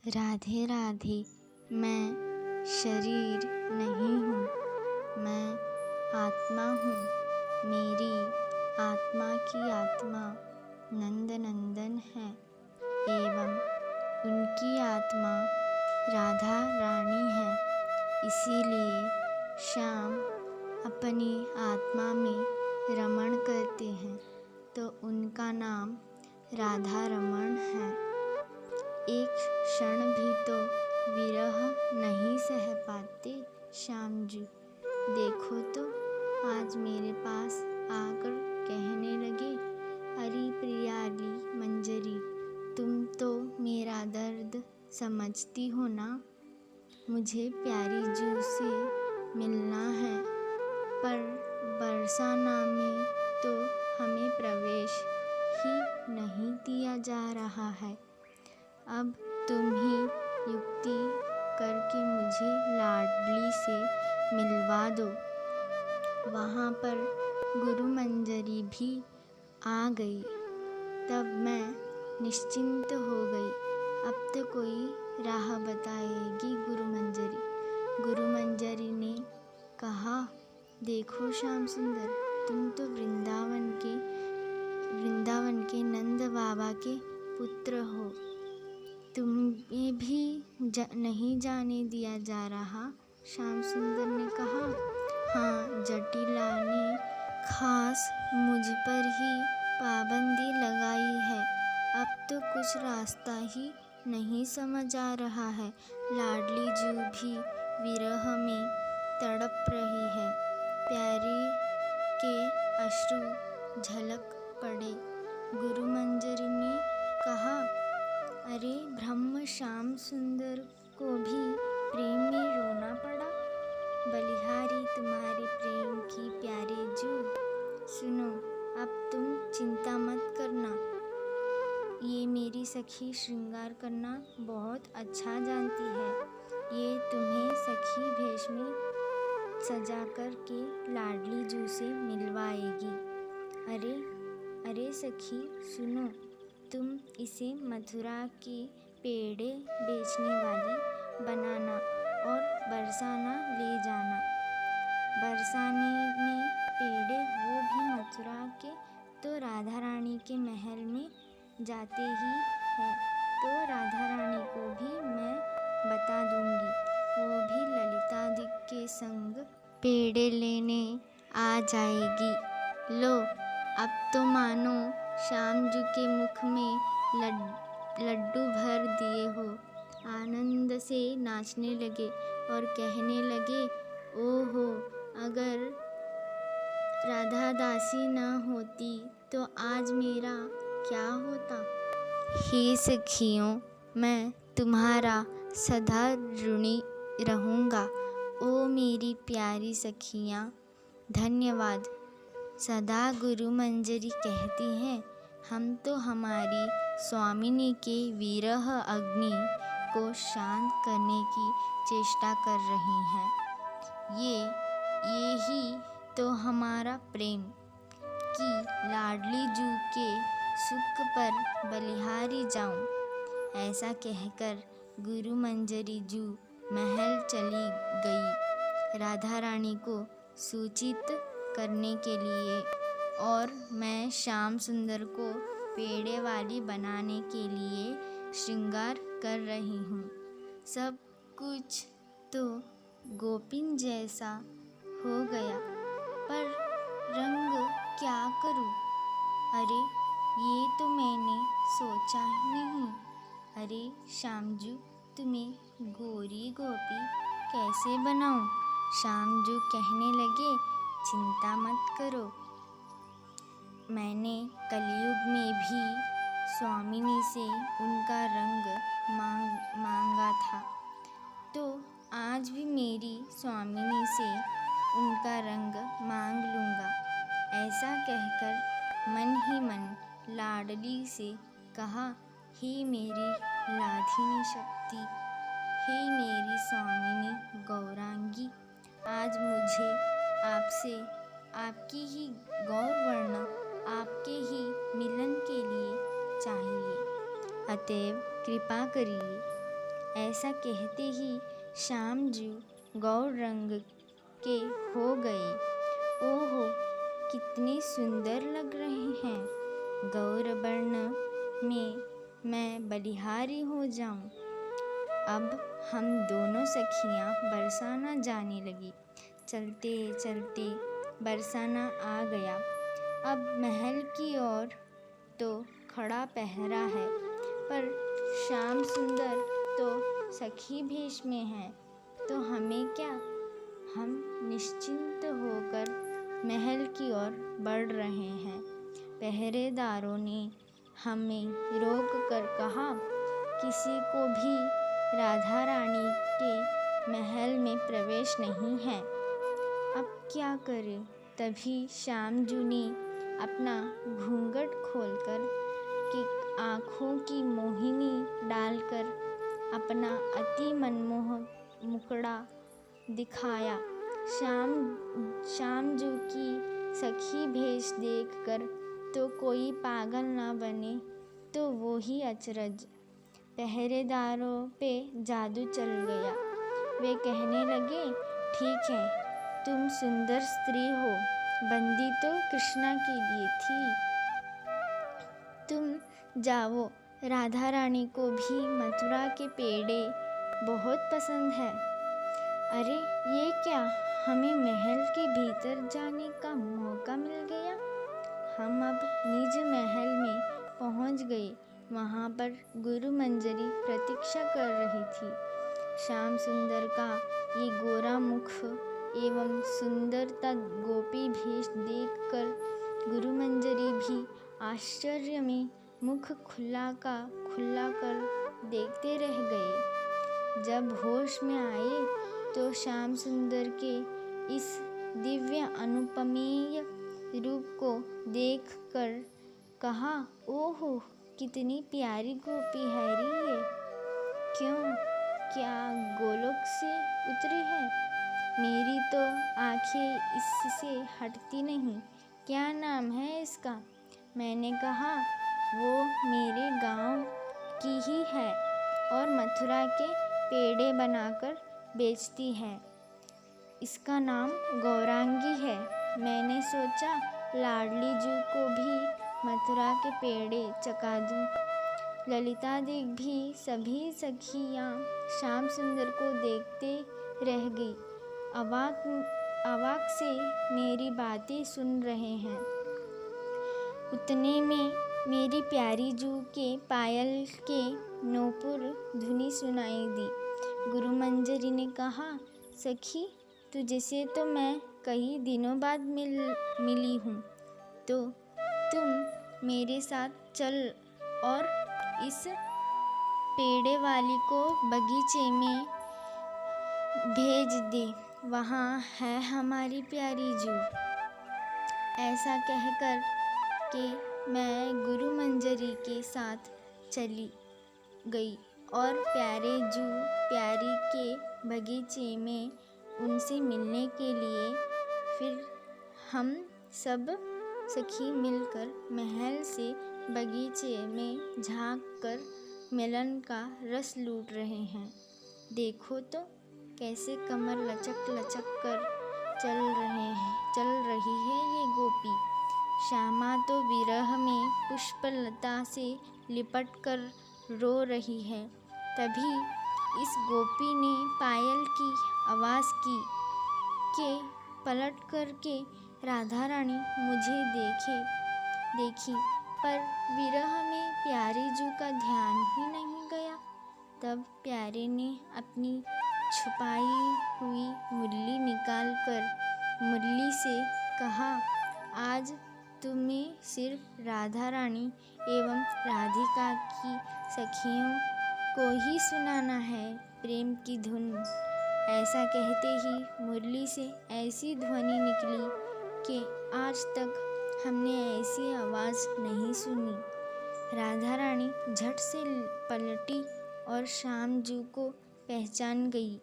राधे राधे। मैं शरीर नहीं हूँ, मैं आत्मा हूँ। मेरी आत्मा की आत्मा नंद नंदन है एवं उनकी आत्मा राधा रानी है। इसीलिए श्याम अपनी आत्मा में रमण करते हैं तो उनका नाम राधा रमण है। एक क्षण भी तो विरह नहीं सह पाते श्याम जी। देखो तो आज मेरे पास आकर कहने लगे, अरे प्रियाली मंजरी, तुम तो मेरा दर्द समझती हो ना। मुझे प्यारी जू से मिलना है, पर बरसाना में तो हमें प्रवेश ही नहीं दिया जा रहा है। अब तुम ही युक्ति करके मुझे लाडली से मिलवा दो। वहाँ पर गुरु मंजरी भी आ गई। तब मैं निश्चिंत हो गई। अब तो कोई राह बताएगी गुरु मंजरी। गुरु मंजरी ने कहा, देखो श्याम सुंदर, तुम तो वृंदावन के नंद बाबा के पुत्र हो। तुम्हें भी नहीं जाने दिया जा रहा। श्याम सुंदर ने कहा, हाँ, जटिला ने खास मुझ पर ही पाबंदी लगाई है। अब तो कुछ रास्ता ही नहीं समझ आ रहा है। लाडली जू भी विरह में तड़प रही है। प्यारी के अश्रु झलक पड़े। गुरु मंजरी ने कहा, अरे ब्रह्म श्याम सुंदर को भी प्रेम में रोना पड़ा। बलिहारी तुम्हारे प्रेम की प्यारे जू। सुनो, अब तुम चिंता मत करना। ये मेरी सखी श्रृंगार करना बहुत अच्छा जानती है। ये तुम्हें सखी भेष में सजा कर के लाडली जू से मिलवाएगी। अरे सखी सुनो, तुम इसे मथुरा के पेड़े बेचने वाली बनाना और बरसाना ले जाना। बरसाने में पेड़े वो भी मथुरा के तो राधा रानी के महल में जाते ही है, तो राधा रानी को भी मैं बता दूंगी। वो भी ललितादि के संग पेड़े लेने आ जाएगी। लो, अब तो मानो श्याम जी के मुख में लड्डू भर दिए हो। आनंद से नाचने लगे और कहने लगे, ओहो, अगर राधा दासी न होती तो आज मेरा क्या होता। हे सखियों, मैं तुम्हारा सदा ऋणी रहूँगा। ओ मेरी प्यारी सखियाँ, धन्यवाद। सदा गुरु मंजरी कहती हैं, हम तो हमारी स्वामिनी के विरह अग्नि को शांत करने की चेष्टा कर रही हैं। ये ही तो हमारा प्रेम कि लाडली जू के सुख पर बलिहारी जाऊं। ऐसा कहकर गुरु मंजरी जू महल चली गई राधा रानी को सूचित करने के लिए, और मैं श्याम सुंदर को पेड़े वाली बनाने के लिए श्रृंगार कर रही हूँ। सब कुछ तो गोपिन जैसा हो गया, पर रंग क्या करूँ। अरे ये तो मैंने सोचा नहीं। अरे श्यामजू, तुम्हें गोरी गोपी कैसे बनाऊँ। श्यामजू कहने लगे, चिंता मत करो। मैंने कलयुग में भी स्वामिनी से उनका रंग मांगा था, तो आज भी मेरी स्वामिनी से उनका रंग मांग लूँगा। ऐसा कहकर मन ही मन लाडली से कहा, हे मेरी लाधिनी शक्ति, हे मेरी स्वामिनी गौरांगी, आज मुझे आपसे आपकी ही गौरवर्ण, आपके ही मिलन के लिए चाहिए। अतएव कृपा करिए। ऐसा कहते ही श्याम जी गौर रंग के हो गए। ओहो, कितने सुंदर लग रहे हैं। गौर वर्ण में मैं बलिहारी हो जाऊं। अब हम दोनों सखियां बरसाना जाने लगी। चलते चलते बरसाना आ गया। अब महल की ओर तो खड़ा पहरा है, पर श्याम सुंदर तो सखी भेष में है, तो हमें क्या। हम निश्चिंत होकर महल की ओर बढ़ रहे हैं। पहरेदारों ने हमें रोक कर कहा, किसी को भी राधा रानी के महल में प्रवेश नहीं है। अब क्या करें। तभी श्यामजू ने अपना घूंघट खोलकर कि आँखों की मोहिनी डालकर अपना अति मनमोहक मुखड़ा दिखाया। श्यामजू की सखी भेष देखकर तो कोई पागल न बने तो वो ही अचरज। पहरेदारों पे जादू चल गया। वे कहने लगे, ठीक है, तुम सुंदर स्त्री हो, बंदी तो कृष्णा के लिए थी। तुम जाओ, राधा रानी को भी मथुरा के पेड़े बहुत पसंद है। अरे ये क्या, हमें महल के भीतर जाने का मौका मिल गया। हम अब निज महल में पहुंच गए। वहां पर गुरु मंजरी प्रतीक्षा कर रही थी। श्याम सुंदर का ये गोरा मुख एवं सुंदरता गोपी भेष देखकर गुरु मंजरी भी आश्चर्य में मुख खुला कर देखते रह गए। जब होश में आए तो श्याम सुंदर के इस दिव्य अनुपमेय रूप को देखकर कहा, ओहो, कितनी प्यारी गोपी है रे ये। क्यों, क्या गोलोक से उतरी है। मेरी तो आंखें इससे हटती नहीं। क्या नाम है इसका। मैंने कहा, वो मेरे गांव की ही है और मथुरा के पेड़े बनाकर बेचती है। इसका नाम गौरांगी है। मैंने सोचा लाडली जू को भी मथुरा के पेड़े चखा दूं। ललिता देवी भी सभी सखियां श्याम सुंदर को देखते रह गई। अवाक से मेरी बातें सुन रहे हैं। उतने में मेरी प्यारी जू के पायल के नूपुर धुनी सुनाई दी। गुरु मंजरी ने कहा, सखी, तुझसे तो मैं कई दिनों बाद मिली हूँ, तो तुम मेरे साथ चल और इस पेड़े वाली को बगीचे में भेज दे। वहाँ है हमारी प्यारी जू। ऐसा कहकर के मैं गुरु मंजरी के साथ चली गई और प्यारी के बगीचे में उनसे मिलने के लिए फिर हम सब सखी मिलकर महल से बगीचे में झांक कर मिलन का रस लूट रहे हैं। देखो तो कैसे कमर लचक कर चल रही है ये गोपी। श्यामा तो विरह में पुष्पलता से लिपट कर रो रही है। तभी इस गोपी ने पायल की आवाज़ की कि पलट करके राधा रानी मुझे देखी, पर विरह में प्यारी जू का ध्यान ही नहीं गया। तब प्यारे ने अपनी छुपाई हुई मुरली निकालकर मुरली से कहा, आज तुम्हें सिर्फ राधा रानी एवं राधिका की सखियों को ही सुनाना है प्रेम की धुन। ऐसा कहते ही मुरली से ऐसी ध्वनि निकली कि आज तक हमने ऐसी आवाज़ नहीं सुनी। राधा रानी झट से पलटी और श्याम जू को पहचान गई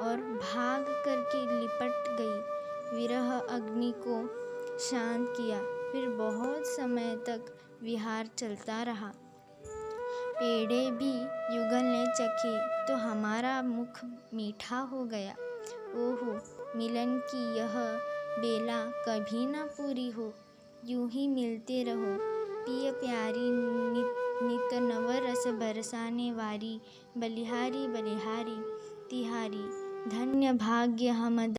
और भाग करके लिपट गई। विरह अग्नि को शांत किया। फिर बहुत समय तक विहार चलता रहा। पेड़े भी युगल ने चखे तो हमारा मुख मीठा हो गया। ओहो, मिलन की यह बेला कभी ना पूरी हो। यूं ही मिलते रहो पिय प्यारी, नित नव रस बरसाने वारी। बलिहारी बलिहारी तिहारी, धन्य भाग्य हम